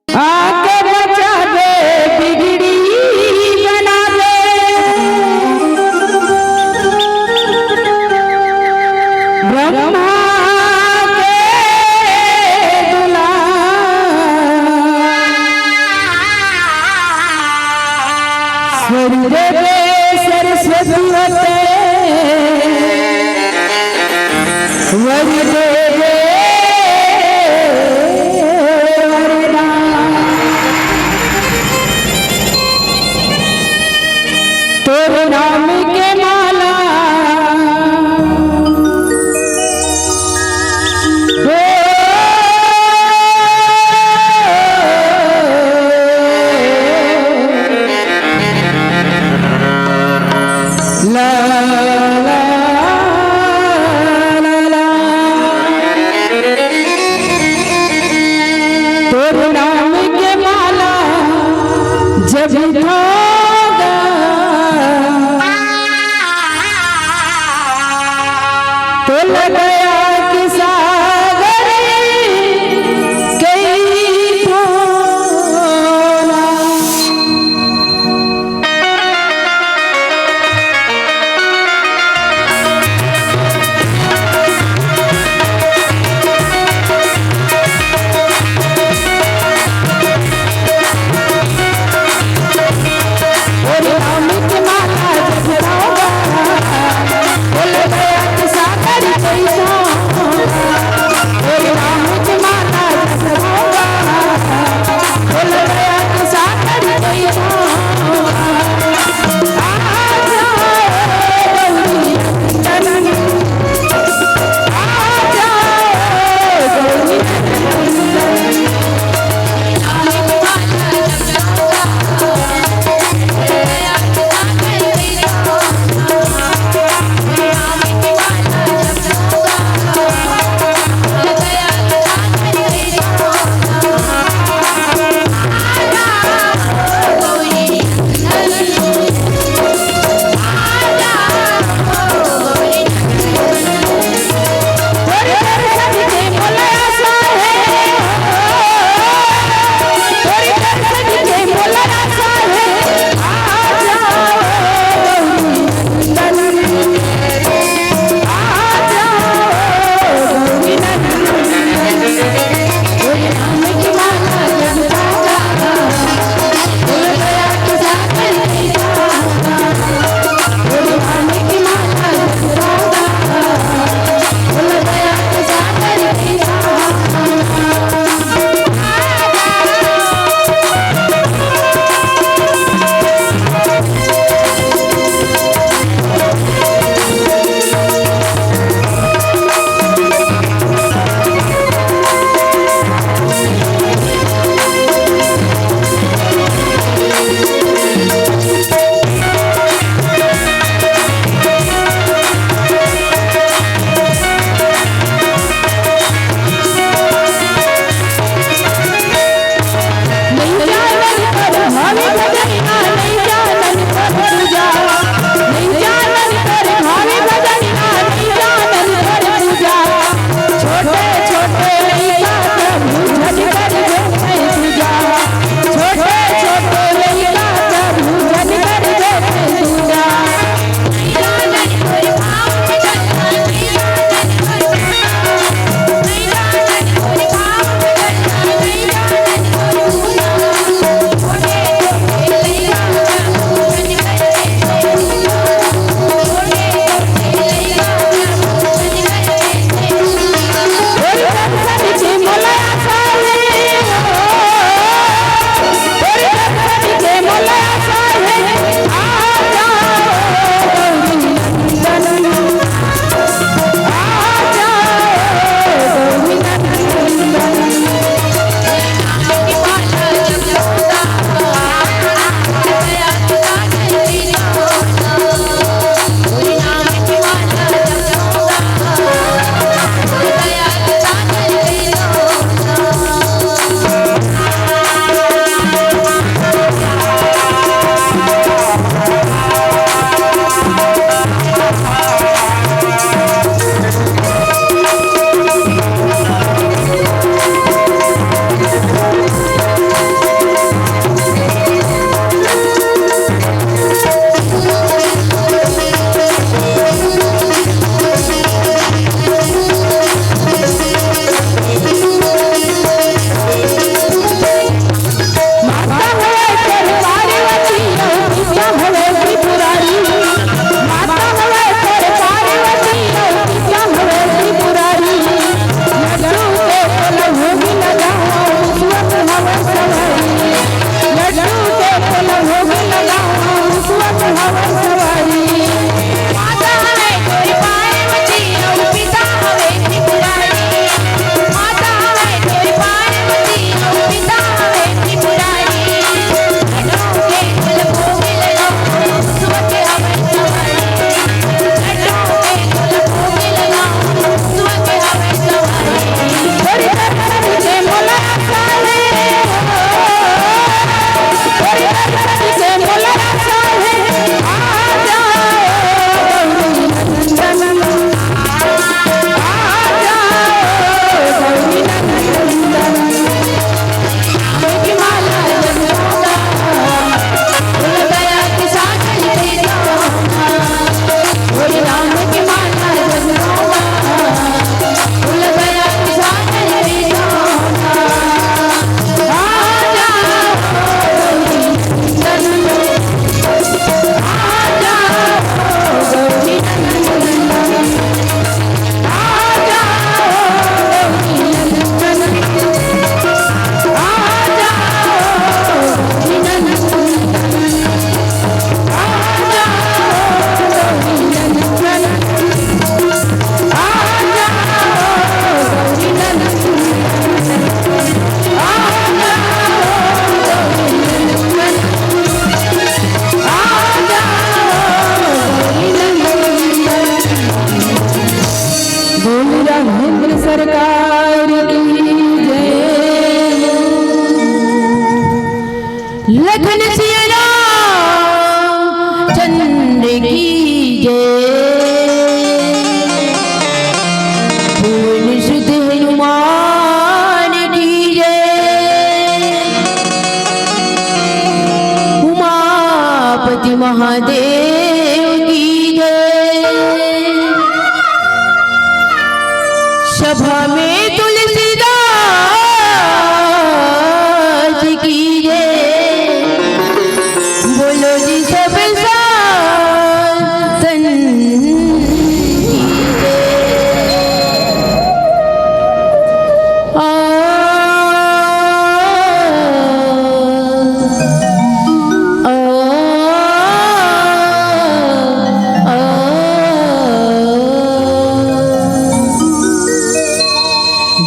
आके बचा दे बिगड़ी बना दे ब्रह्मा के दुलार स्वर्ग सरस्वती होते वरदे तेरे नाम के माला ला ला ला ला तेरे नाम के माला जब तो गया कि सागर कई थोड़ा और राम के माला जब होगा तो गया कि सागर कई थोड़ा बोल राघवेंद्र सरकार की जय। लखन सिया राम चंद्र की जय। पूर्ण सुध हनुमान की जय। उमापति महादेव की जय। सभा में तुलसीदास की जय। बोलो जी सब संतन की जय।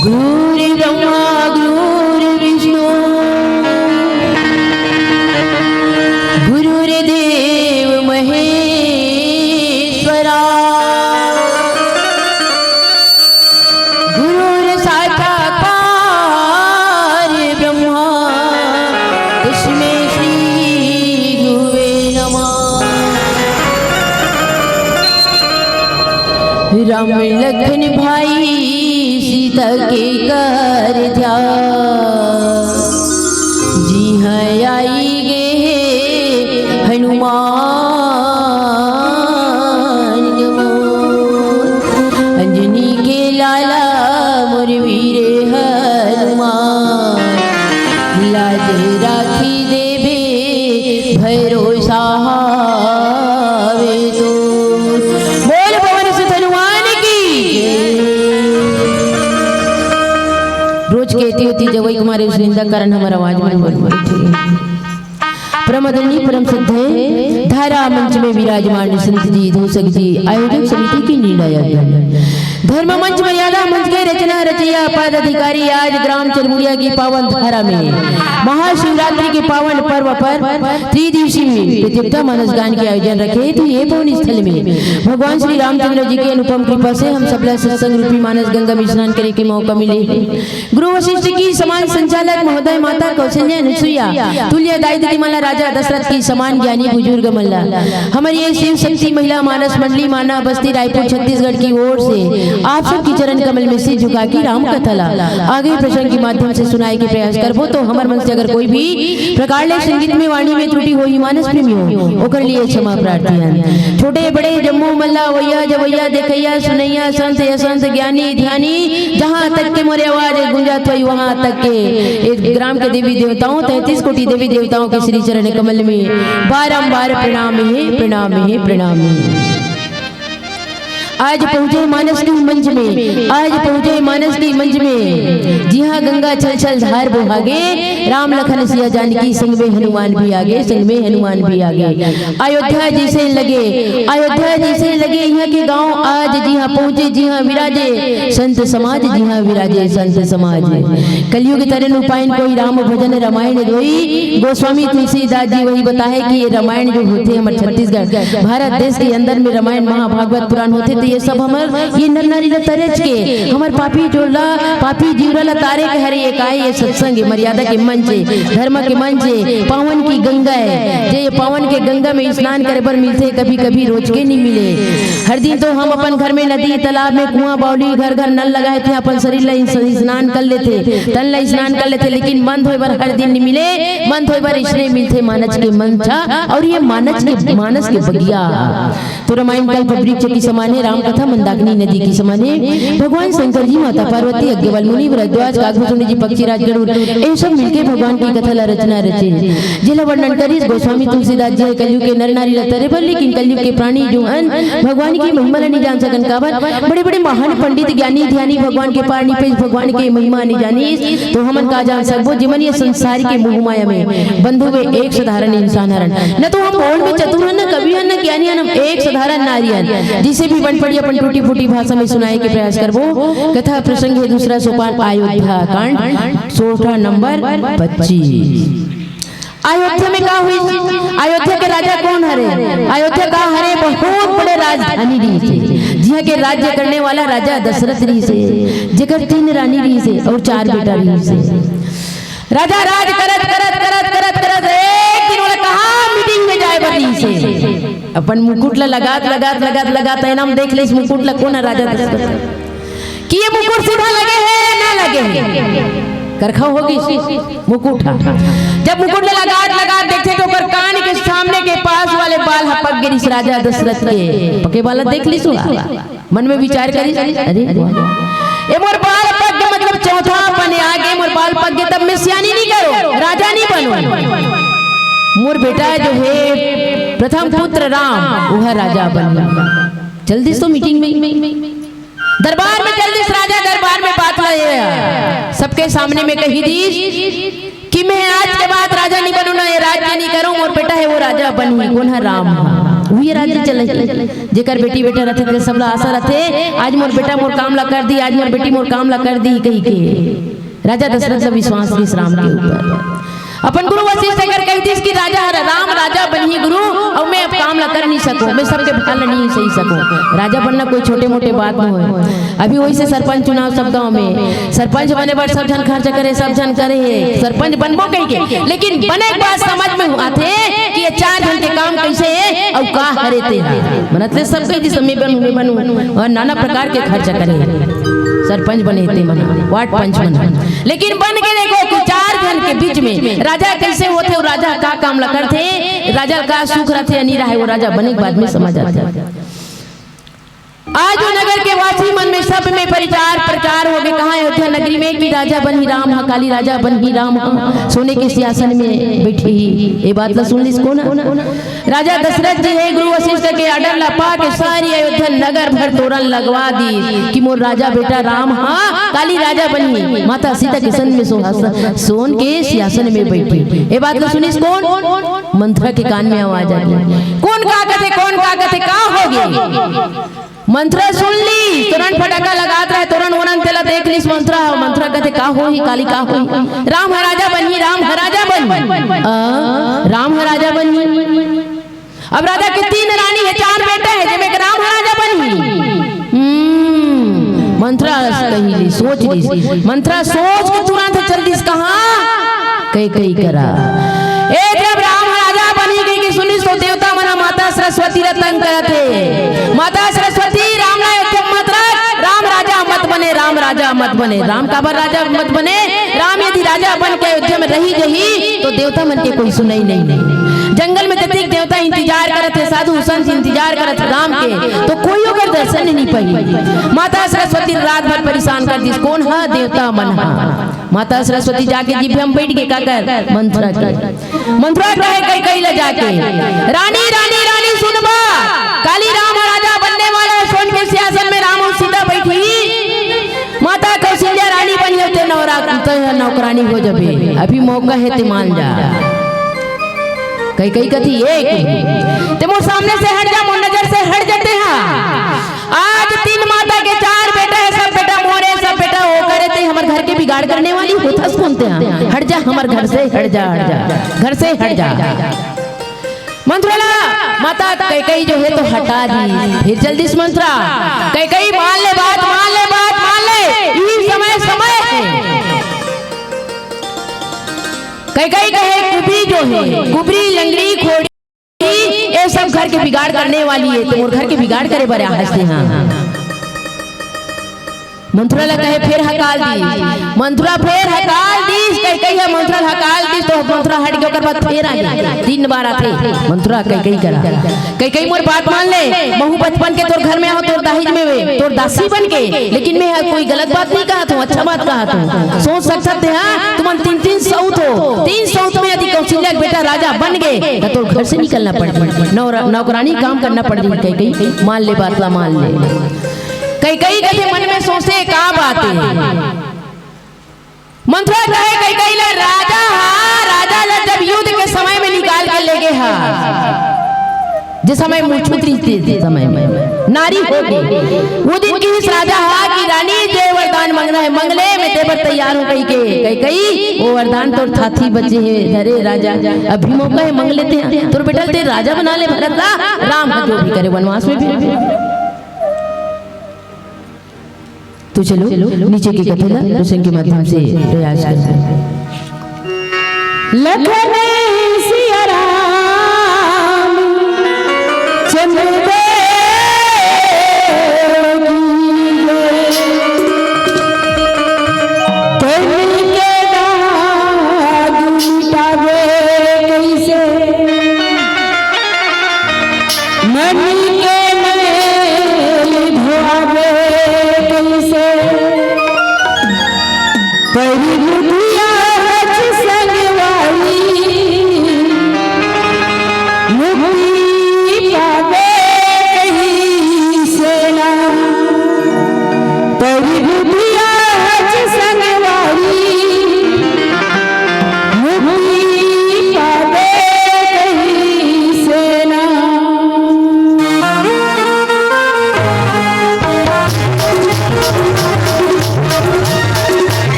गुरु ब्रह्मा गुरु विष्णु गुरुर्देव महेश्वरा। गुरुर्साक्षात् ब्रह्मा तस्मै श्री गुरुवे नमः। राम लखन भाई सीता के कर ध्यान। जी हाँ आई गे हनुमान मोर। अंजनी के लाला मोर वीरे हनुमान। लाज राखी देवे भरोसा हावे तो। बोल पवन सुत हनुमान की जय। रोज कहती होती जब वही तुम्हारे उस निंदा कारण हमारा आवाज में बोल बोल परमदनी परम सिद्ध धारा मंच में विराजमान संत जी धूसक जी आयोजक समिति की निर्णय। धर्म मंच मर्यादा मंच के रचना रचैया पदाधिकारी आज ग्राम चरमुड़िया की पावन धारा में महाशिवरात्रि के पावन पर्व पर त्रिदिवसीय प्रतियोगिता मानस गान के आयोजन रखे। तो ये पावन स्थल में भगवान श्री रामचंद्र जी के अनुपम कृपा से हम सबला सत्संग रूपी मानस गंगा में स्नान करने के मौका मिले। गुरु वशिष्ठ की समान संचालक महोदय माता कौशल्या अनुसुईया तुल्य दायित्व माला राजा दशरथ की समान ज्ञानी बुजुर्ग मल्ला हमारी ये शिव शक्ति महिला मानस मंडली माना बस्ती रायपुर छत्तीसगढ़ की ओर से आप सबकी चरण कमल में सिर झुका की राम कथला आगे प्रसंग के माध्यम से सुनाए के प्रयास करबो। तो हमार मन से अगर कोई भी प्रकार ले संगीत में वाणी में त्रुटि हो मानस प्रेमी हो ओकर लिए क्षमा प्रार्थना। छोटे बड़े जम्मू मल्ला वैया जवैया देखैया सुनैया संत असंत ज्ञानी ध्यानी जहाँ तक के मोरे आवाज गुंजात हुई वहाँ तक के एक ग्राम के देवी देवताओं 33 कोटि देवी देवताओं के श्री चरण कमल में बारंबार प्रणाम है प्रणाम है प्रणाम है। आज पहुंचे मानस की मंच में, आज पहुंचे मानस की मंच में। जी हाँ, गंगा छल छल धार बोहागे, राम लखन सिया जानकी संग में हनुमान भी आगे, संग में हनुमान भी आगे। अयोध्या जैसे लगे, अयोध्या जैसे लगे यहाँ के गांव आज जी हाँ पहुंचे, जी हाँ विराजे संत समाज, जी हाँ विराजे संत समाज। कलयुग तरन उपायन कोई राम भजन रामायण दोई। गोस्वामी तुलसीदास जी वही बताए कि ये रामायण जो होते हमारे छत्तीसगढ़ भारत देश के अंदर में रामायण महाभागवत पुराण होते थे। ये सब हमर ये नर नारी तरज के हमर पापी जोला पापी जीवला तारे के हरे एक आए ये सत्संग मर्यादा के मंच धर्म के मंच पावन की गंगा है। जे पावन के गंगा में स्नान करे पर मिलते कभी कभी रोज के नहीं मिले। हर दिन तो हम अपन घर में नदी तालाब में कुआं बावली घर घर नल लगाए थे, अपन शरीर ला स्नान कर लेते, तन ला स्नान कर लेते, लेकिन मंद होए बर हर दिन नहीं मिले। मंद होए बर इसलिए मिलते मानस के मंचा और ये मानस के बगिया। तो रामायण कल्प वृक्ष की समान है, राम कथा मंदाकिनी नदी की समान है। भगवान शंकर जी, माता पार्वती, अग्रवाल मुनि, भरद्वाज, काकभूषण जी, पक्षीराज, गरुड़ ये सब मिलके भगवान की कथा ला रचना रचे, जिला वर्णन करी गोस्वामी तुलसीदास जी। कलयुग के नर नारी लतरे पर, लेकिन कलयुग के प्राणी जो हन भगवान की महिमा नहीं जान सकन। काबर बड़े बड़े महान पंडित ज्ञानी ध्यानी भगवान के पार नहीं पे भगवान के महिमा नहीं जानी, तो हमन का जान सकबो जिमन ये संसार के मोह माया में बंधु में एक साधारण इंसान हरन। न तो हम बोल में चतुर हन, न कवि हन, न ज्ञानी हन, हम एक साधारण नारी हन, जिसे भी बन पड़ी अपन टूटी फूटी भाषा में सुनाए के प्रयास करबो। कथा प्रसंग है दूसरा सोपान, अयोध्या कांड, सोठा नंबर 25। अयोध्या में का हुई? अयोध्या के राजा कौन हरे? अयोध्या का हरे बहुत बड़े राजधानी रही से, जिहा के राज्य करने वाला राजा दशरथ रही से, जेकर 3 रानी रही से और 4 बेटा रही से। राजा राज करत करत करत करत करत एक दिन वाला कहा मीटिंग में जाए बदी से अपन मुकुट ला लगात लगात लगात लगात इनाम देख ले इस मुकुट ला कौन है? राजा दशरथ कि ये मुकुट सीधा लगे है या ना लगे है? करखा होगी मुकुट। जब मुकुट लगात लगात देखे तो पर कान के सामने के पास वाले बाल हपक गिरी राजा दशरथ के पके बाल देख ली सुहा मन में विचार करी अरे ये मोर बाल पक गए मतलब चौथा बने आगे मोर बाल पक गए तब मैं सियानी नहीं करो राजा नहीं बनूं। मोर बेटा जो है प्रथम पुत्र राम वह राजा बन जल्दी तो मीटिंग में दरबार में जल्दी राजा दरबार में बात लाए सबके सामने में कही दी कि मैं आज के बाद राजा नहीं बनूं ना ये राज्य नहीं करूं मोर बेटा है वो राजा बनी कौन है? राम वही राज्य चले जेकर बेटी बेटा रहते थे सब आशा रहते आज मोर बेटा मोर काम ला कर दी आज मोर बेटी मोर काम ला कर दी कही के राजा दशरथ का विश्वास इस राम के ऊपर। अपन गुरु वशिष्ठ अगर कहती कि राजा राम राजा बनिए गुरु और मैं अब काम ला कर नहीं सकूं मैं सबके भाल नहीं सही सकूं। राजा बनना कोई छोटे मोटे बात न हो। अभी वही से सरपंच चुनाव सब गांव में सरपंच बने पर सब जन खर्च करे सब जन करे सरपंच बनबो कहीं के लेकिन बने एक बात समझ में हुआ थे कि ये 4 जन के काम कैसे है और का हरे थे मनतले सब कही समय बनू और नाना प्रकार के खर्च करे सरपंच बने थे मना वार्ड पंच बना लेकिन बन के देखो कि 4 जन के बीच में राजा कैसे होते और राजा का काम ला करते राजा का सुख रहते नहीं रहे वो राजा बने के बाद में समझ आता। आज नगर के वासी मन में सब में प्रचार हो गए कहा अयोध्या नगरी में कि राजा बन ही राम हा काली राजा बन ही राम हा सोने के सिंहासन में बैठी ही ये बात ला सुन लीस कौन? राजा दशरथ जी है गुरु वशिष्ठ के आर्डर ला पा के सारी अयोध्या नगर भर तोरण लगवा दी कि मोर राजा बेटा राम हा काली राजा बनी माता सीता के सन में सोन के सिंहासन में बैठी। ये बात ला सुनिस कौन? मंत्रा के कान में आवाज आ गई कौन का का हो गया? मंत्रा सुन ली तुरंत फटाका लगात रहे तुरंत वरन तेला देख ली मंत्रा कहते का हो ही काली का हो राम है राजा बनी राम है राजा बनी। अब राजा के 3 रानी है 4 बेटे है जब एक राम है राजा बनी। मंत्रा कही सोच ली मंत्रा सोच के तुरंत चल दी कहाँ कई करा एक जब राम राजा बनी गई कि सुनी तो देवता मना माता सरस्वती रतन करते माता सरस्वती राम राजा मत बने राम काबर राजा मत बने राम यदि राजा बन के अयोध्या में रही जही तो देवता मन के कोई सुनाई नहीं। जंगल में जतिक देवता इंतजार करत थे साधु संत इंतजार करत राम के तो कोई ओकर दर्शन नहीं पाई। माता सरस्वती रात भर परेशान कर दी कौन हा देवता मन हा। माता सरस्वती जाके जिभे हम बैठ के का कर मंत्रा कहे कई ले जाके रानी रानी रानी सुनबा काली राम राजा बनने वाला सोन के सिंहासन में राम और सीता बैठी माता कौशल्या रानी बनी होते नौकरानी हो जबे अभी मौका है ते मान जा कई कथी एक ते मोर सामने से हट जा मोर नजर से हट जाते हैं। आज 3 माता के 4 बेटा है सब बेटा मोरे सब बेटा हो करे थे हमर घर के बिगाड़ करने वाली होता सुनते हैं हट जा हमर घर से हट जा घर से हट जा। मंत्रा माता कई जो है तो हटा दी फिर जल्दी से मंत्रा कई मान ले बात यही समय है। कई कहे कुबरी जो है कुबरी लंगड़ी खोड़ी ये सब घर के बिगाड़ करने वाली है तो घर के बिगाड़ करे बड़े हंसते हैं। मंत्रा कहे फिर हकाल दी मंत्रा फिर हकाल दी कई है मंत्रा हकाल दी तो मंत्रा हट के ओकर बाद फिर आ 3 बार आते मंत्रा कई करा कई मोर बात मान ले महू बचपन के तोर घर में आओ तोर दाहिज में तोर दासी बन के लेकिन मैं कोई गलत बात नहीं कहा तू अच्छा बात कहा तू सोच सकते हैं तुम 3 सौत हो 3 सौत में यदि कौशल्या के बेटा राजा बन गए तो तोर घर से निकलना पड़ नौकरानी काम करना पड़ कई मान ले बात ला मान ले कई कहते मन में सोचते का बात है। मंत्रा कहे कई राजा ला जब युद्ध के समय में निकाल के ले गए जिस समय मुछुतरी थे समय में नारी हो गई वो दिन की इस राजा हा की रानी जय वरदान मांगना है मंगले में तेवर तैयार हो गई के कई वो वरदान तो थाथी बचे है धरे राजा अभी मौका है मंग लेते हैं तो बेटा ते राजा बना ले भरत राम जो भी करे वनवास में भी तो चलो नीचे की कथा रोशन के माध्यम से प्रयास करते हैं। लखन सिया राम चंद्र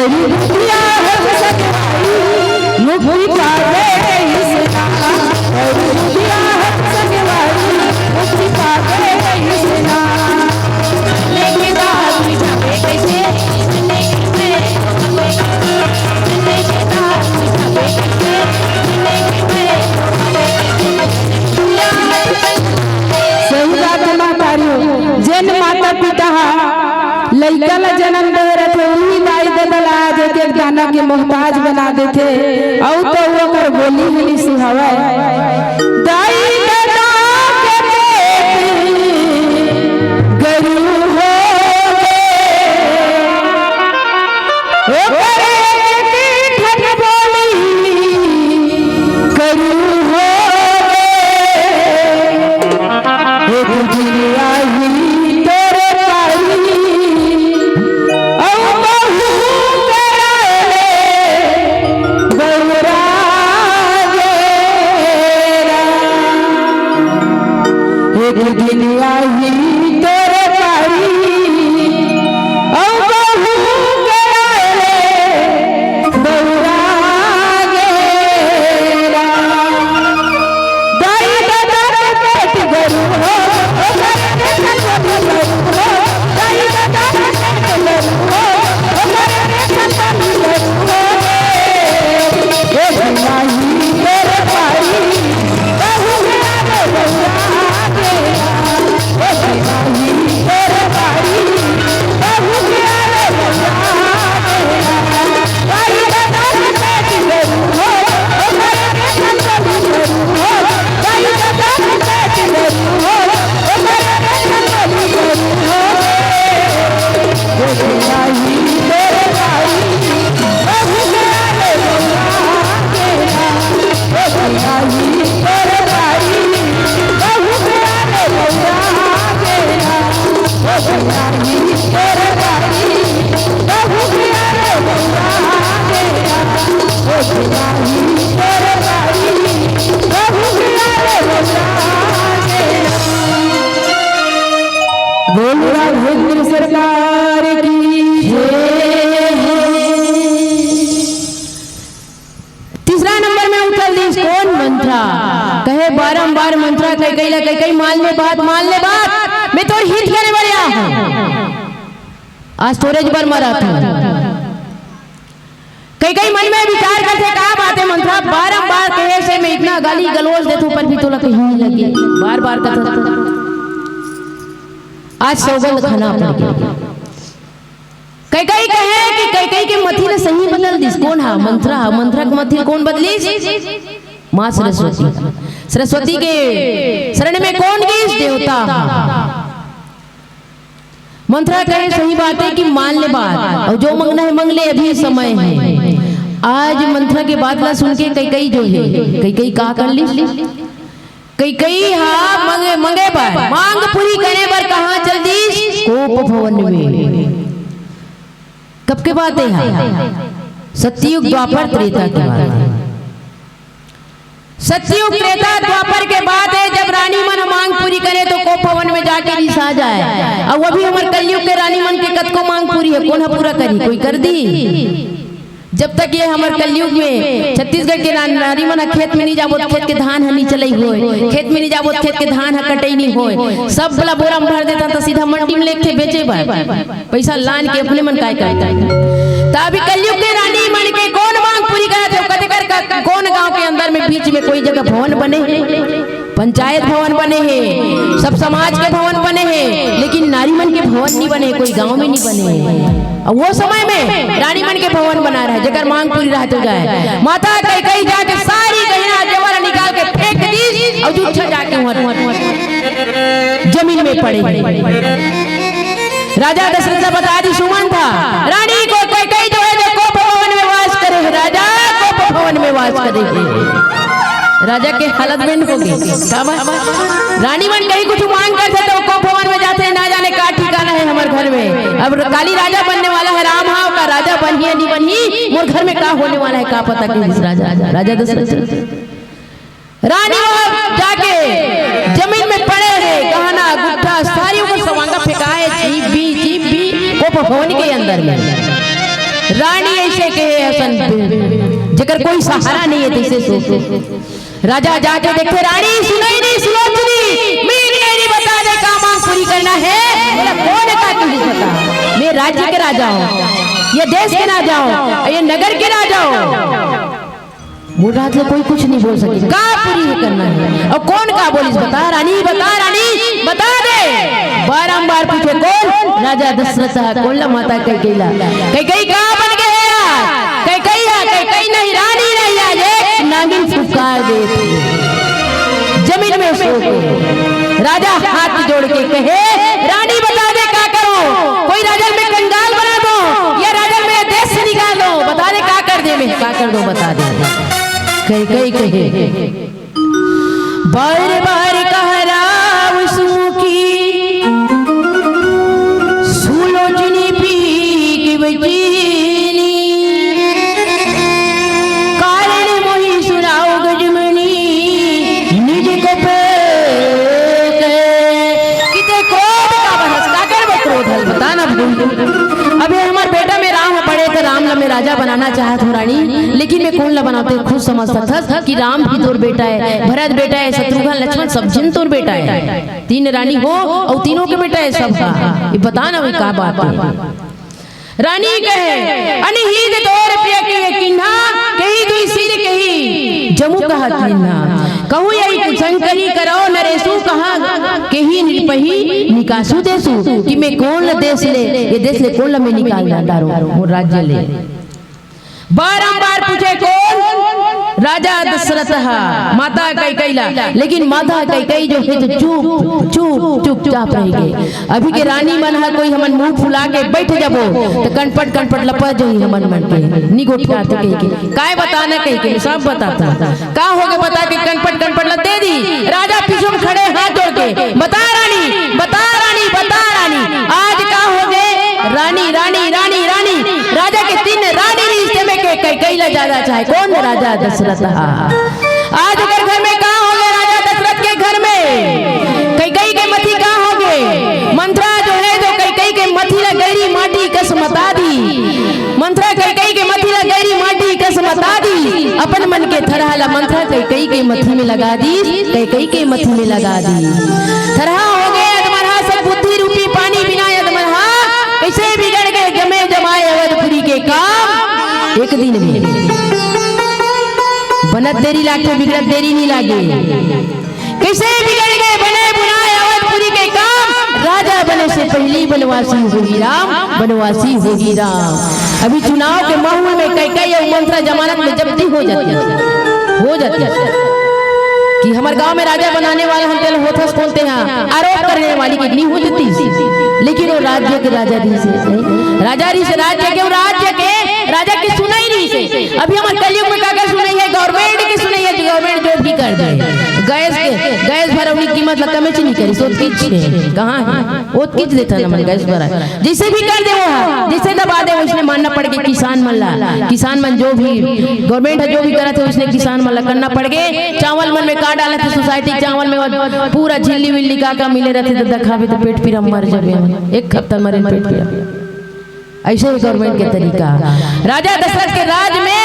करी दुनिया है सगवाई मुक्ति पावे इसना करी दुनिया है सगवाई मुक्ति पावे इसना लेके दाल मिठावे कैसे इसने के दाल मिठावे कैसे इसने के सही बात मातारियों जन माता पिता लइका ला जन्म दे रहे वही दाई दादा आज एक एक दाना के मोहताज बना देते और तो वो कर बोली मिली सुहावा दाई दादा के बेटे गरू हो गए ओ करे की ठन बोली गरू हो गए एक दुनिया ही दुनिया ही तेरे पारी और बहू रे बउरा गेरा दाई दादा के पेट गरू हो दाई दादा के पेट गरू हो दुनिया ही तेरे पारी बहू सरकार की तीसरा नंबर में उत्तर दी कौन मंत्रा कहे बारंबार मंत्रा कई मान ले बात मैं तो हित करने वाला हूं आज स्टोरेज पर मरा था कई मन में विचार करते कहा बातें मंत्रा बारंबार कहे से मैं इतना गाली गलौज देता पर भी तो कहीं लगे बार बार कहता आज सौगंध खाना पड़ गया कई कहे कि कई के मथी ने सही बदल दिस कौन हा मंत्रा के मथी कौन बदली मां सरस्वती के शरण में कौन गई देवता मंत्रा कहे सही बात है कि मान ले बात और जो मंगना है मंग ले अभी समय है आज मंत्रा के बात ला सुन के कई जो है कई का कर ली कई हाँ मंगे पर मांग पूरी करने पर कहा जल्दी कोप भवन में कब के बात है सतयुग द्वापर त्रेता की बात है सतयुग त्रेता द्वापर के बाद है जब रानी मन मांग पूरी करे तो कोप भवन में जाके रिसा जाए और वो भी हमारे कलयुग के रानी मन के कद को मांग पूरी है कौन पूरा करी कोई कर दी जब तक ये हमारे कलयुग में छत्तीसगढ़ के नारी मना खेत में नहीं जाबो खेत के धान हनी चलई होए खेत में नहीं जाबो खेत के धान ह कटई नहीं होए सब बला बोरा में भर देता तो सीधा मंडी में लेके बेचे पैसा लान के अपने मन काय करता तभी कलयुग के रानी मन के कौन मांग पूरी करत है कते कर कौन गांव के अंदर में बीच में कोई जगह भवन बने पंचायत भवन बने हैं सब समाज के भवन बने हैं लेकिन नारी मन के भवन नहीं बने कोई गांव में नहीं बने और वो समय में रानी मन के भवन बना रहा है जगह मांग पूरी रह तो जाए माता कई जाके सारी गहना जेवर निकाल के फेंक दी और जूठा जाके जमीन में पड़े राजा दशरथ का बता दी सुमन था रानी को कई जो है जो कोप भवन में वास करे राजा कोप भवन में वास करे राजा के हालत में हो गई रानी मन कहीं कुछ मांग करते तो कोप भवन में जाते ना जाने का ठिकाना है हमारे घर में अब काली राजा बनने वाला है राम हाव का राजा बनिए नहीं बनी मोर घर में क्या होने वाला है का पता कि राजा दशरथ रानी जाके जमीन में पड़े है गहना गुट्ठा सारी ऊपर सवांगा फेंकाए जीप भी कोप भवन के अंदर में रानी ऐसे कहे हसन जेकर कोई सहारा नहीं है तैसे सोचो। राजा जाके देखे रानी सुनाई नहीं सुलोचनी मेरी नहीं बता दे का मांग पूरी करना है। बोला कौन है का तुझे पता, मैं राज्य के राजा हूँ, ये देश के राजा हूँ, ये नगर के राजा हूँ। मुराद से कोई कुछ नहीं बोल सके का पूरी करना है और कौन का बोलिस बता रानी बता दे। बारंबार पूछे कौन, राजा दशरथ कौन ला माता कैकेयी का बन गए यार कैकेयी नहीं रानी नहीं आज एक नागिन फुफकार दे जमीन में सो के। राजा हाथ जोड़ के कहे रानी बता दे का करो, कोई राजा में कंगाल बना दो या राजा में देश से निकाल दो, बता दे का कर दे मैं का कर दो बता दे। कैकेयी कहे बार बार कहरा उसमुखी सुलोचनी पी की बचीनी कारण मोही सुनाओ गजमनी निज को किते क्रोध का बहस का कर क्रोध बता ना अबे हमार बेटा में राम पड़े तो राम ला में राजा बनाना चाहत हो रानी, लेकिन मैं कौन ला बनाते खुद समझ सकता कि राम भी तोर बेटा है, भरत बेटा है, शत्रुघ्न लक्ष्मण सब जिन तोर बेटा है, तीन रानी हो और तीनों के बेटा है सब का। ये बता ना क्या बात है। रानी कहे अनहित तोर प्रिय के किन्हा कही दुई सिर कही जमु कहत किन्हा कहू यही शंकरी करो नरेशु कहा कही निर्पही निकासु देसु कि मैं कौन देश ले ये देश ले कौन मैं निकाल डारो राज्य ले। बारंबार पूछे कौन, राजा दशरथ माता कैकेयी, लेकिन माता कैकेयी जो है तो चुपचाप रह गए। अभी के रानी मन है कोई हमन मुंह फुला के बैठ जाबो तो कनपट लपट जो हमन मन के निगोठिया तो कह काय बताना कह के सब बताता का हो गए बता के कनपट ल दे दी। राजा पीछे में खड़े हाथ जोड़ के बता रानी आज का हो गए रानी राजा के तीन रानी रिश्ते में कैकेयी ज्यादा चाहे कौन राजा दशरथ। आज अगर घर में कहाँ हो गए राजा दशरथ के घर में कैकेयी के मथी कहाँ हो गए मंत्रा जो है जो कैकेयी के मथी ला गहरी माटी कस मता दी, मंत्रा कैकेयी के मथी ला गहरी माटी कस मता दी, अपन मन के थरहा ला मंत्रा कैकेयी के मथी में लगा दी, कैकेयी के मथी में लगा दी। थरहा हो गए अदमरहा सब बुद्धि रूपी पानी बिना अदमरहा कैसे बिगड़ गए जमे जमाए अवधपुरी के काम एक दिन में। बनत देरी लागे बिगड़त देरी नहीं लागे, कैसे बिगड़ गए बने बुनाए अवधपुरी के काम। राजा बने से पहले बनवासी होगी राम। अभी चुनाव के माहौल में कैकेयी और मंत्रा जमानत में जब्ती हो जाती है कि हमारे गांव में राजा बनाने वाला हम तेल होथस कौनते हैं आरोप करने वाली कितनी हो जाती, लेकिन वो राज्य के राजा री से राज्य के राजा की सुनाई नहीं से। अभी हमारे कलयुग में क्या सुनाई है गवर्नमेंट की सुनाई है, गवर्नमेंट जो भी कर दे गैस भरवनी कीमत लगा में नहीं करी सो किच कहाँ है वो किच देता ना मन गैस भरा जिसे भी कर दे वो जिसे दबा दे उसने मानना पड़ गया। किसान मन जो भी गवर्नमेंट है जो भी करा थे उसने किसान मन करना पड़ गए। चावल मन में का डाले थे सोसाइटी चावल में पूरा झिल्ली विल्ली का मिले रहते तो दिखावे तो पेट पीरा मर जाए एक हफ्ता मरे पेट पीरा। ऐसे ही गवर्नमेंट के तरीका राजा दशरथ के राज में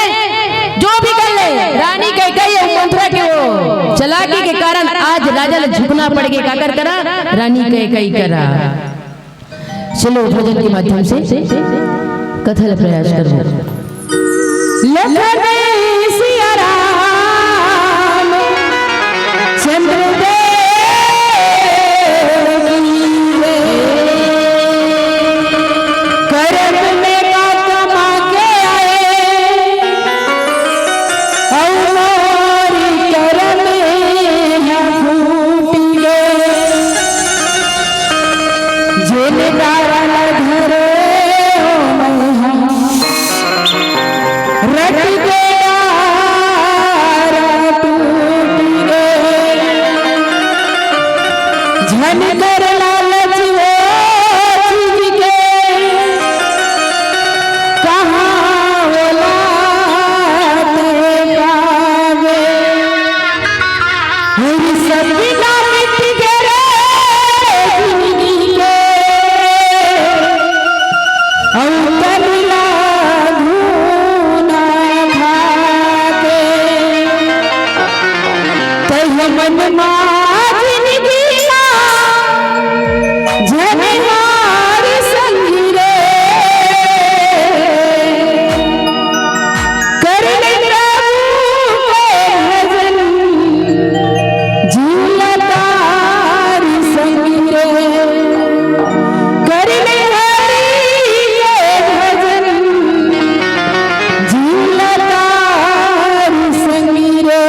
जो भी कर ले रानी कैकेयी और मंत्रा के वो चालाकी के कारण आज राजा ने झुकना पड़ गया का कर करा रानी कैकेयी करा। चलो भजन के माध्यम से कथन प्रयास करो। मन माझ जिंदगीला झनहार संगी रे करले प्रभु के भजन झूलतार संगी रे करले हरि के भजन झूलतार संगी रे।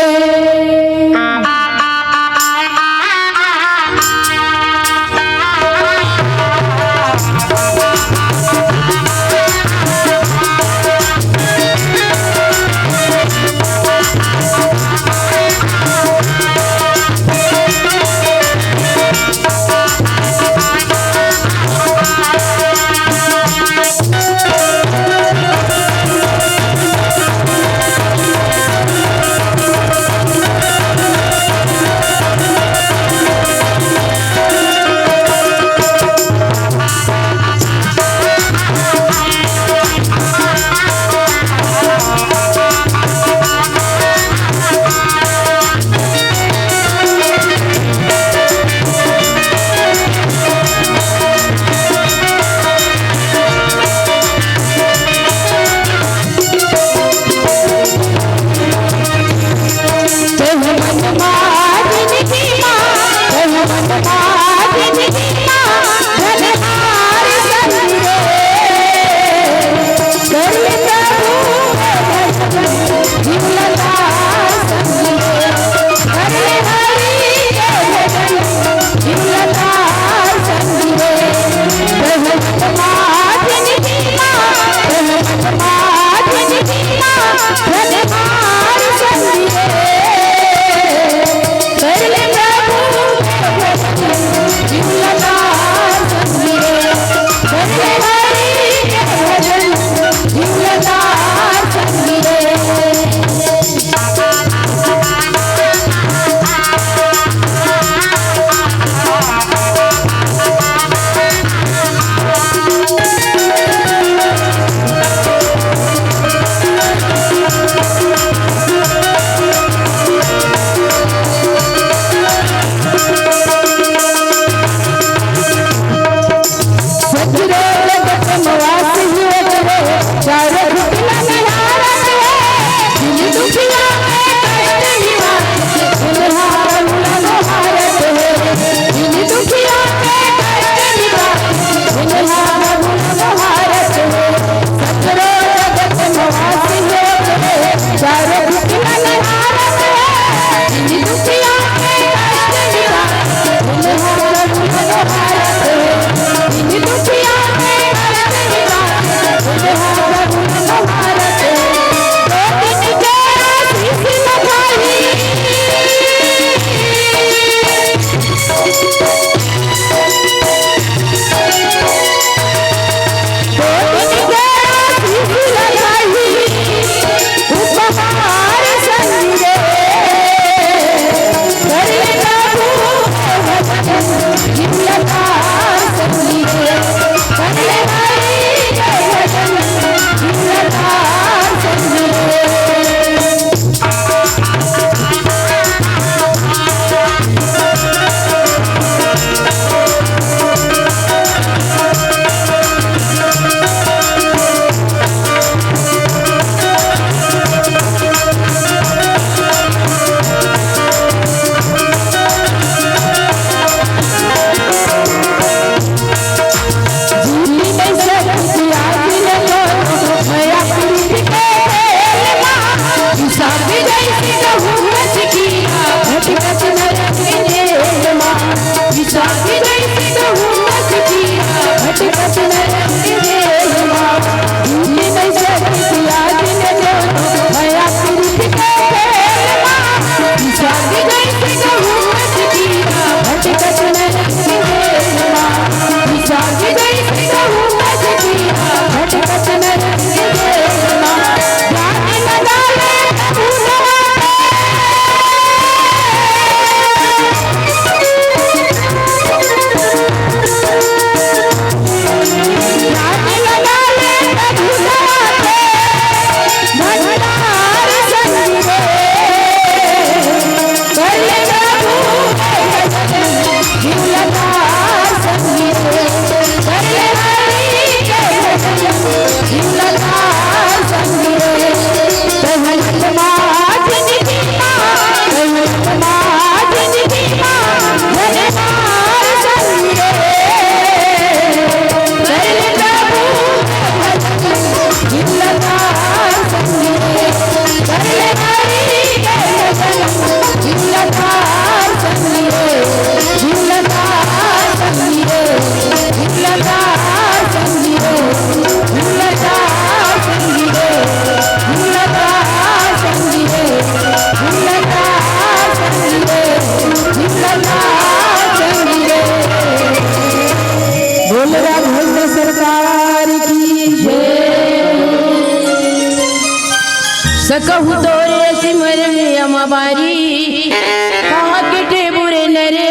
सकहु तोरे सिमर में अमाबारी कहा किटे बुरे नरे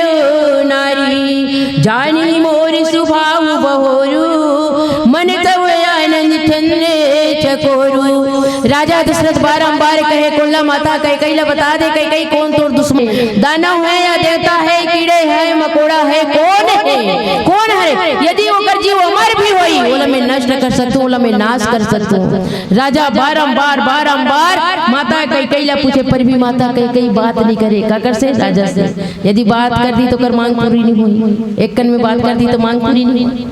नारी जानी मोर सुभाव बहोरू मन तव आनंद चंद्रे चकोरू। राजा दशरथ बारंबार कहे कुल्ला माता कैकई ला बता दे कैकई कौन तोर दुश्मन, दानव है या देवता है, कीड़े है मकोड़ा है, कौन है यदि वो कर जीव अमर भी होई ओला मैं नष्ट कर सकता हूँ, ओला मैं नाश कर सकता हूँ। राजा बारंबार माता कैकई ला पूछे पर भी माता कैकई बात नहीं करे। का कर से राजा से यदि बात कर दी तो कर मांग पूरी नहीं हुई, एक कन में बात कर दी तो मांग पूरी नहीं हुई।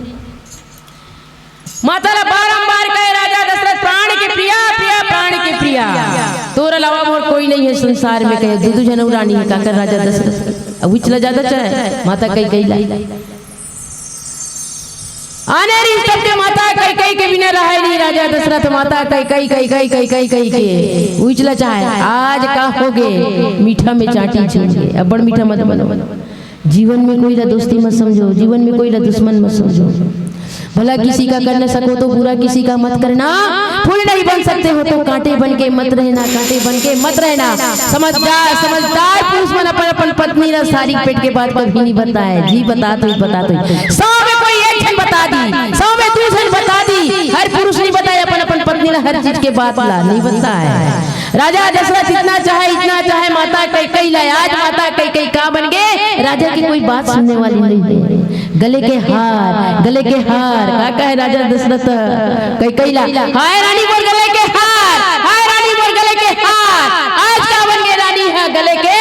माता ला बारंबार कहे राजा दशरथ प्राण के प्रिया प्राण के प्रिया तोर अलावा और कोई नहीं है संसार में। कहे दूधू जनऊ रानी है काकर राजा दशरथ अब चला जाता चाहे माता कैकई लाई आने सबके माता कैकई के बिना रहे नहीं। राजा दशरथ माता कैकई के उचला चाहे आज का होगे मीठा में चाटी छूंगे। अब बड़ मीठा मत बनो, जीवन में कोई ला दोस्ती मत समझो, जीवन में कोई ला दुश्मन मत समझो। भला किसी का कर न सको तो बुरा किसी का मत करना, फूल नहीं बन सकते हो तो कांटे बन के मत रहना, कांटे बन के मत रहना। समझदार पुरुष मन अपन पत्नी ला सारी पेट के बात कभी नहीं बताए। जी बता तो 100 में कोई एक जन बता दी, 100 में 2 जन बता दी, हर पुरुष नहीं बताया अपन पत्नी ला हर चीज के बात ला नहीं बताया। राजा दशरथ इतना चाहे माता कैकई ला, आज माता कैकई का बन गए राजा की कोई बात सुनने वाली नहीं है। गले के हार का कहे राजा दशरथ कैकई ला, हाय रानी बोल गले के हार, हाय रानी बोल गले के हार। आज का बन गए रानी है गले के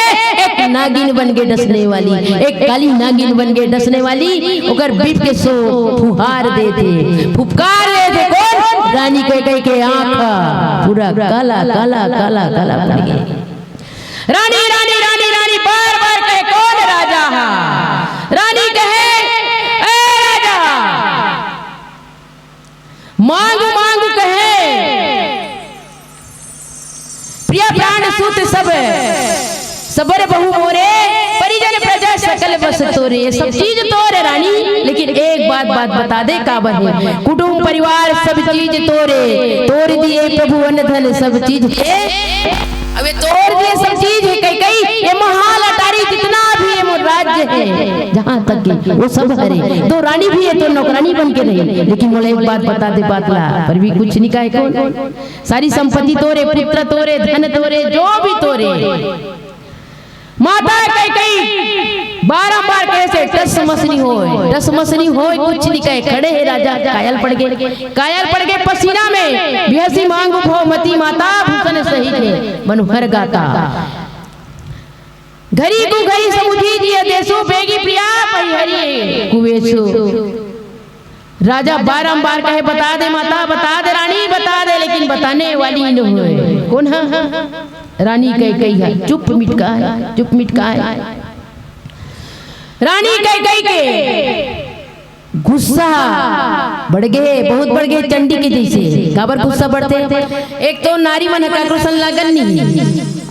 एक नागिन बन के डसने वाली, एक काली नागिन बन के डसने वाली। ओकर बीप के सो फुहार दे थे, फुफकार दे थे कौन रानी कैकई के आंख पूरा काला बन गए। रानी रानी रानी रानी बार कहे कौन राजा है, रानी कहे मांगू कहे प्रिय प्राण सूत सबर बहु मोरे परिजन प्रजा सकल बस तोरे। सब चीज तोरे रानी, लेकिन एक बात बता दे काबर है कुटुंब परिवार सब चीज तोड़ दिए प्रभु अन्न धन सब चीज है। अबे तोड़ दिए सब चीज है कैकई, ये महाल अटारी जितना भी ये राज्य है जहाँ तक के वो सब हरे। तो रानी भी है तो नौकरानी बन के नहीं, लेकिन मोला एक बात बता दे बात ला पर भी कुछ नहीं कहे कौन। सारी संपत्ति तोरे, पुत्र तोरे, धन तोरे, जो भी तोरे। माता कैकई बारंबार कैसे टस मसनी होए कुछ नहीं कहे। खड़े है राजा कायल पड़ गए पसीना में बेहसी मांग भौमती माता भूषण सहित है मनोहर गाता। घरी को घरी समुझी दिए देशो बेगी प्रिया परिहरी कुवेशो। राजा बारंबार कहे बता दे माता, बता दे रानी, बता दे, लेकिन बताने वाली न हुए। कौन है रानी कैकई है, चुप मिटका है। रानी कैकई के गुस्सा बढ़ गए, बहुत बढ़ गए चंडी के जैसे। काबर गुस्सा बढ़ते, एक तो नारी मन का कृष्ण लागन नहीं,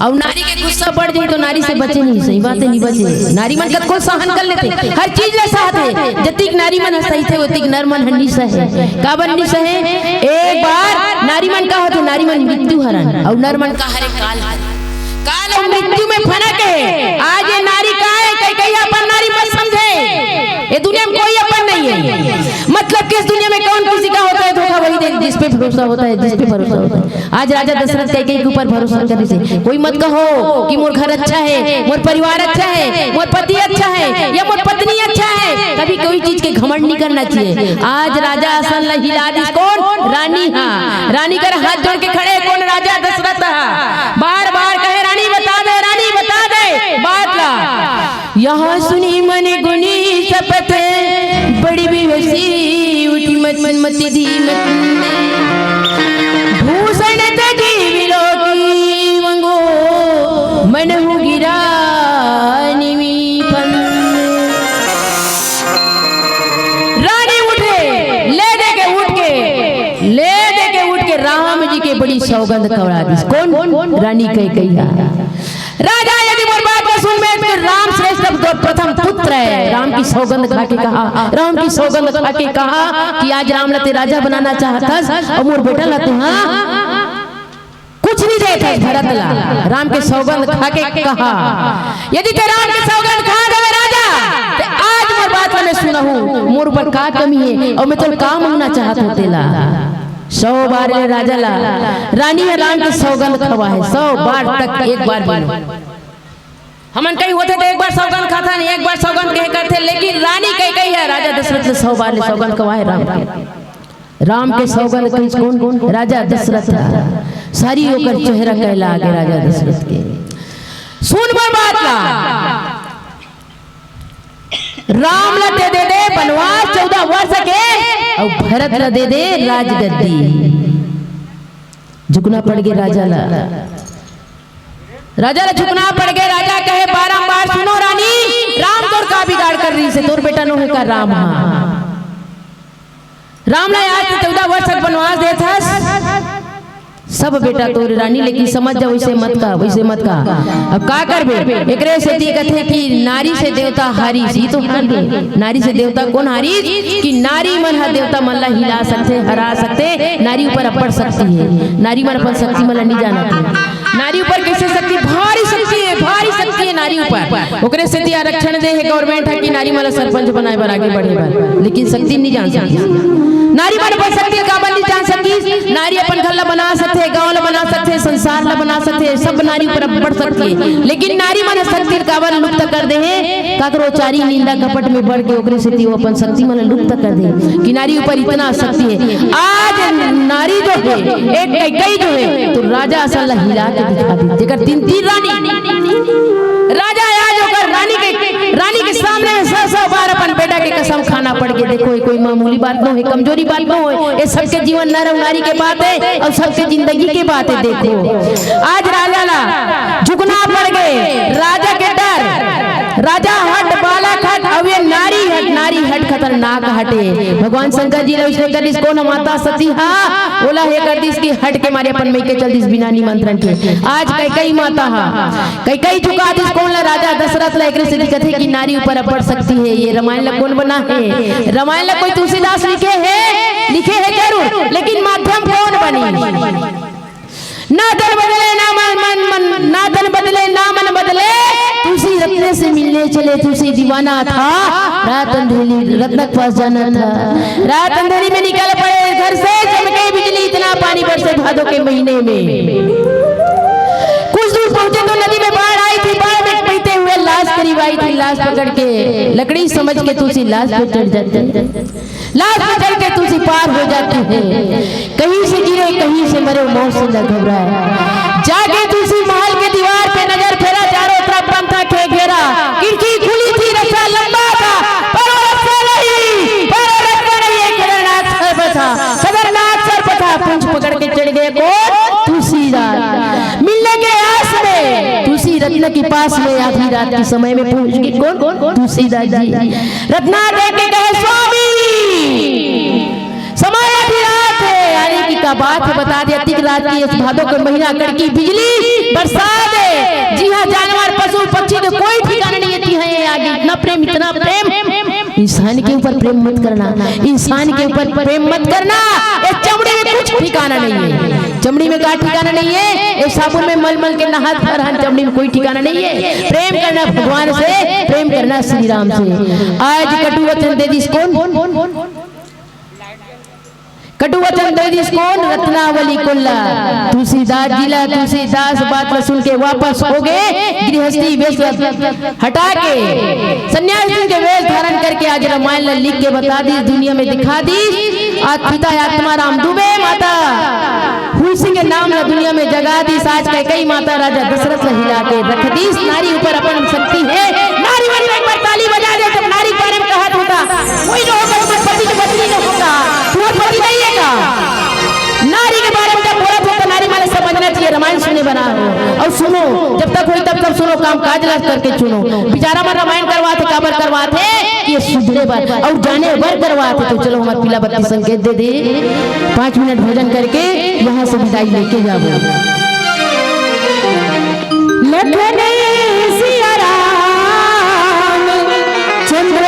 और नारी के गुस्सा बढ़ जाए तो नारी से बचे नहीं। सही बात है, नहीं बचे। नारी मन कद को सहन कर लेते, हर चीज ले सहते। जतिक नारी मन सही थे उतिक नर मन हन्नी सहे। काबर नहीं सहे? एक बार नारी मन का होते, नारी मन मृत्यु हरण और नर मन का हरे काल और मृत्यु में फर्क है। आज ये नारी का है कैकई अपन नारी मत समझे, ये दुनिया में कोई अपन नहीं है। मतलब किस दुनिया में कौन किसी का होता है धोखा, वही देख जिस पे भरोसा होता है। आज राजा दशरथ कैकई के ऊपर भरोसा करने से कोई मत कहो कि मोर घर अच्छा है, मोर परिवार अच्छा है, मोर पति अच्छा है या मोर पत्नी अच्छा है। कभी कोई चीज के घमंड नहीं करना चाहिए। आज राजा असन हिला दी कौन? रानी। हाँ, रानी कर हाथ जोड़ के खड़े कौन? राजा दशरथ। बार कहे रानी बता दे बात ला। यहाँ सुनी मन गुनी शपथ बड़ी बेबसी उठी मत धीमत भूषण तजी विलोकी मंगो मन हु गिरा निमीपन। रानी उठे ले दे के उठ के राम जी के बड़ी सौगंध खवड़ा दी। कौन? रानी कैकई। राजा यदि मोर बात को सुन में तो राम श्रेष्ठ प्रथम पुत्र है। राम की सौगंध खा के कहा कि आज राम लते राजा बनाना चाहता और मोर बेटा लते। हाँ कुछ नहीं देते भरत ला। राम के सौगंध खा के कहा यदि ते राम के सौगंध खा देवे राजा ते आज मोर बात में सुनहु मोर ऊपर का कमी है और मैं तो का मांगना चाहत होते ला। 100 बार ले राजा ला रानी है राम के सौगंध खवा है 100 बार तक एक बार भी हमन कहीं होते तो एक बार सौगंध खाता नहीं एक बार सौगंध कह करते लेकिन रानी कही है राजा दशरथ से 100 बार ले सौगंध खवा है राम के सौगंध कौन राजा दशरथ सारी होकर चेहरा कहला आगे राजा दशरथ के सुन बर बात ला राम ला दे दे वनवास 14 वर्ष के और भरत ला दे दे राजगद्दी। झुकना पड़ गया राजा ला झुकना पड़ गया। राजा कहे बारंबार सुनो रानी राम तोर का बिगाड़ कर रही से तोर बेटा नो है का राम राम ला आज 14 वर्ष तक वनवास दे था सब बेटा तोरे रानी लेकिन समझ जा वैसे मत का अब का करबे एकरे से दी कथे कि नारी से देवता हारी सी तो हार गए। नारी से देवता कौन हारी कि नारी मन हा देवता मन ला हिला सकते हरा सकते नारी ऊपर अपड़ सकती है। नारी मन अपन शक्ति मन नहीं जानती नारी ऊपर कैसे शक्ति भारी शक्ति है नारी ऊपर ओकरे से दी आरक्षण दे है गवर्नमेंट है कि नारी मन सरपंच बनाए बर आगे बढ़े लेकिन शक्ति नहीं जान सकती नारी मन अपन शक्ति का नहीं जान सकती। नारी अपन घर ला बना सकते गांव ला बना सकते संसार ला बना सकते सब नारी ऊपर बढ़ सकती है लेकिन नारी मन शक्ति काबर लुप्त कर दे है काकरो चारी निंदा कपट में बढ़ के ओकरे से वो अपन शक्ति मन लुप्त कर दे कि नारी ऊपर इतना शक्ति है। आज नारी जो है एक कई जो है तो राजा असल हिला के दिखा दी जेकर 3 रानी राजा आज होकर रानी के सामने 100 बार अपन बेटा के कसम खाना पड़ के देखो कोई मामूली बात न है कमजोरी बात न हो ये सबके जीवन नर नारी के बात है और सबके जिंदगी के बात है। देखो आज राजा ला झुकना पड़ गए राजा के डर राजा हट बाला खट अब ये नारी हट खतरनाक हटे भगवान शंकर जी ने उसने कर दिस कौन माता सती हा बोला हे कर दिस की हट के मारे अपन मई के चल दिस बिना निमंत्रण के आज कई माता हा कई झुका दिस कौन ला राजा दशरथ ला एकरे से दिखत है कि नारी ऊपर अपड़ सकती है। ये रामायण ला कौन बना है रामायण ला कोई तुलसीदास लिखे है जरूर लेकिन माध्यम कौन बनी ना दल बदले ना मन बदले तुलसी रत्न से मिलने चले तुलसी दीवाना था रात अंधेरी रत्न के पास जाना था रात अंधेरी में निकल पड़े घर से चमके बिजली इतना पानी बरसे भादों के महीने में कुछ दूर पहुंचे तो नदी में बाढ़ आई थी बाढ़ में बहते हुए लाश करीब आई थी लाश पकड़ के लकड़ी समझ के तुलसी लाश पे चढ़ जाते लाश पे चढ़ के तुलसी पार हो जाती है कहीं से गिरे कहीं से मरे मौत से न घबराए जाके तुलसी महल के दीवार पे नजर फेरा चारों तरफ बंद था घेरा खिड़की खुली थी रास्ता लंबा था पर रास्ता नहीं खतरनाक सर पथा पूंछ पकड़ के चढ़ गए कौन तुलसीदास मिलने के आस में तुलसी रत्न के पास में आधी रात के समय में पहुंच गए कौन तुलसीदास जी रत्ना देख के कहे स्वामी समय आधी रात है यानी की का बात है बता दे अतिक रात की इस भादों के महीना कड़की बिजली बरसात है जी हाँ जानवर पशु पक्षी तो कोई ठिकाना नहीं है आगे इतना प्रेम इंसान के ऊपर प्रेम मत करना इंसान के ऊपर प्रेम मत करना ये चमड़ी में कुछ ठिकाना नहीं है चमड़ी में का ठिकाना नहीं है ये साबुन में मल के नहा फरहान चमड़ी में कोई ठिकाना नहीं है। प्रेम करना भगवान से प्रेम करना श्री राम से। आज कटु वचन दे दिस कौन कटु वचन दे दिस कौन रत्नावली कुल्ला तुलसीदास जिला तुलसीदास बात सुन के वापस हो गए गृहस्थी वेश हटा के सन्यासी के वेश धारण करके आज रामायण लिख के बता दी दुनिया में दिखा दी। आज पिता आत्मा राम दुबे माता हुई के नाम न दुनिया में जगा दी आज कई माता राजा दशरथ हिला के रख दी नारी ऊपर अपन शक्ति है नारी वाली एक बार ताली बजा दे जब नारी बारे में कहा होता कोई न होगा उसका पति की पत्नी न होगा तुम्हारा पति नहीं है का नारी के बारे में जब बोला तो नारी माने समझना चाहिए रामायण सुने बना और सुनो जब तक हुई तब तक सुनो काम काज करके सुनो बेचारा मन रामायण करवाते काबर करवाते ये सुधरे बात और जाने भर करवाते तो चलो हमारे पीला बत्ती संकेत दे दे 5 मिनट भोजन करके यहाँ से विदाई लेके जाओ। लखन सिया राम चंद्र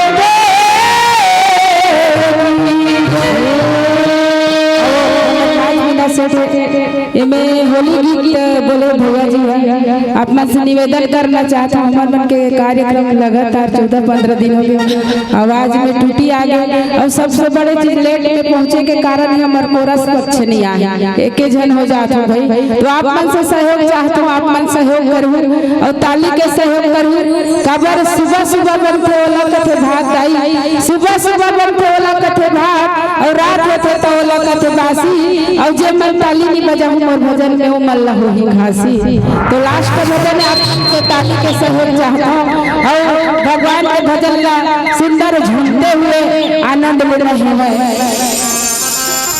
में होली गीत मन से निवेदन करना चाहता हूँ। हमारे मन के कार्यक्रम लगातार 14-15 दिन हो गए, आवाज में टूटी आ गई और सबसे बड़े चीज लेट में पहुँचे के कारण ही हमारे कोरस पक्ष नहीं आया, एक जन हो जाता हूँ भाई। तो आप मन से सहयोग चाहता हूँ, आप मन सहयोग करूँ और ताली के सहयोग करूँ। कबर सुबह सुबह बनते ओला कथे भात दाई, सुबह सुबह बनते ओला कथे भात और रात होते तो ओला कथे बासी, और जे मैं ताली नहीं बजाऊं मोर भजन में वो मल्ला हो ही घासी। तो लास्ट का भजन आपसे ताली के सहयोग चाहता हूँ और भगवान के भजन का सुंदर झूमते हुए आनंद ले रहे हैं।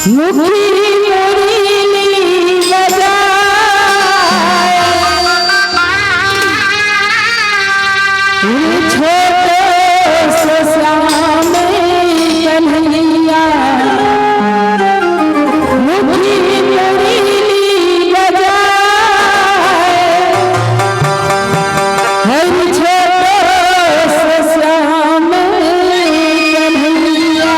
मुखी मुरली बजाए छोटे से श्याम कन्हैया, मुखी मुरली बजाए हर छोटे से श्याम कन्हैया।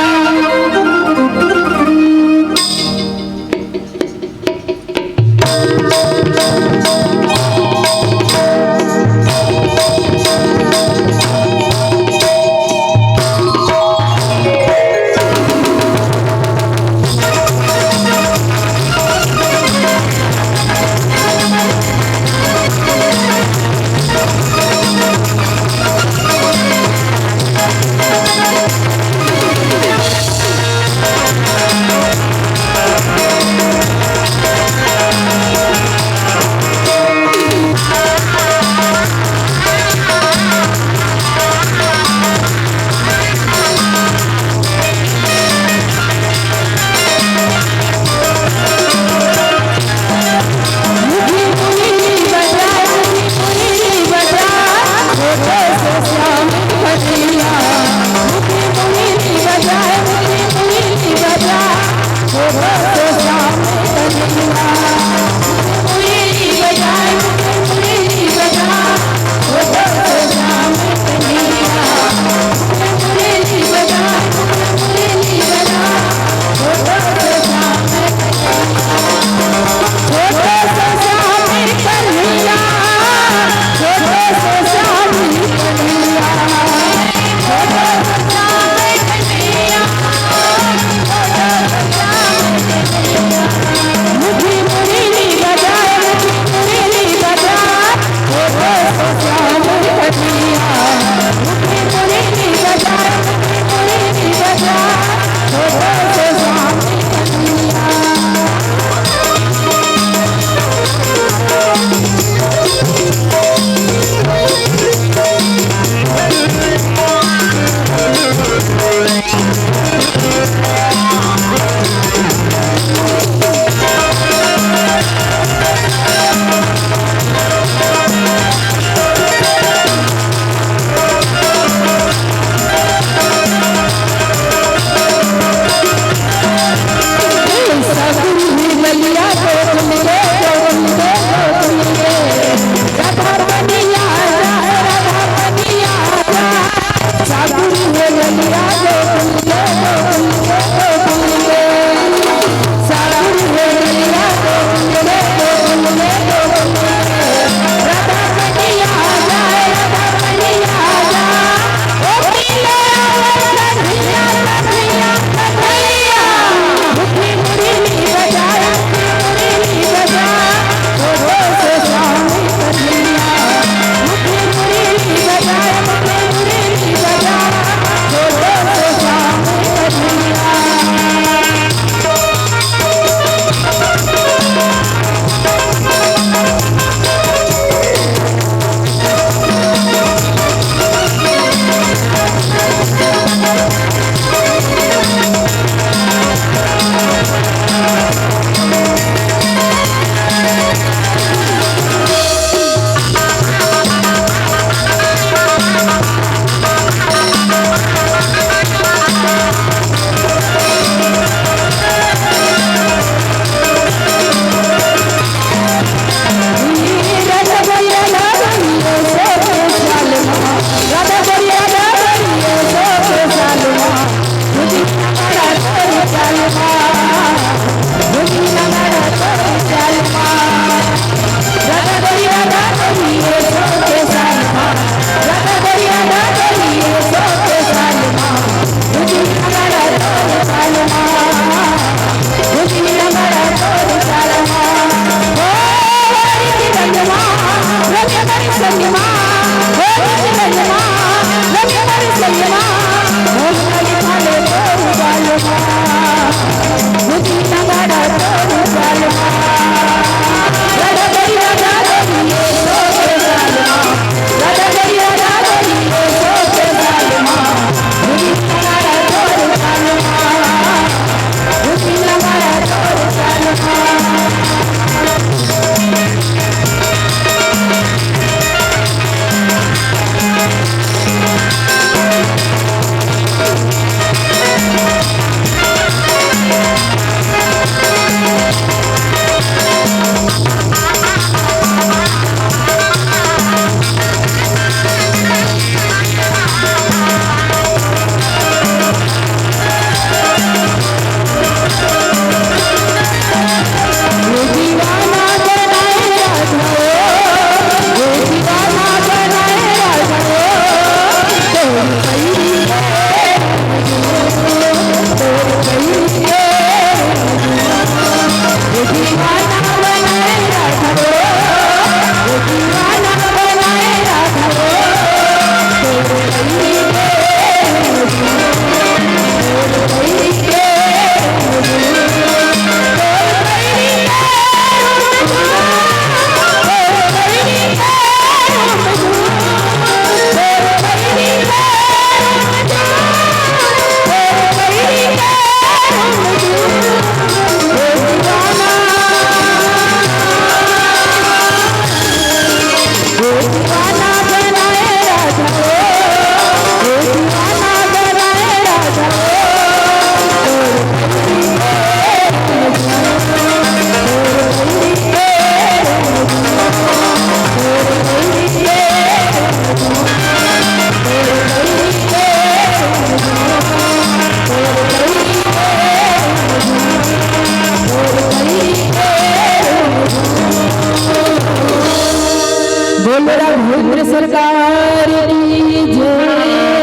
बोलो राघवेंद्र सरकार की जय।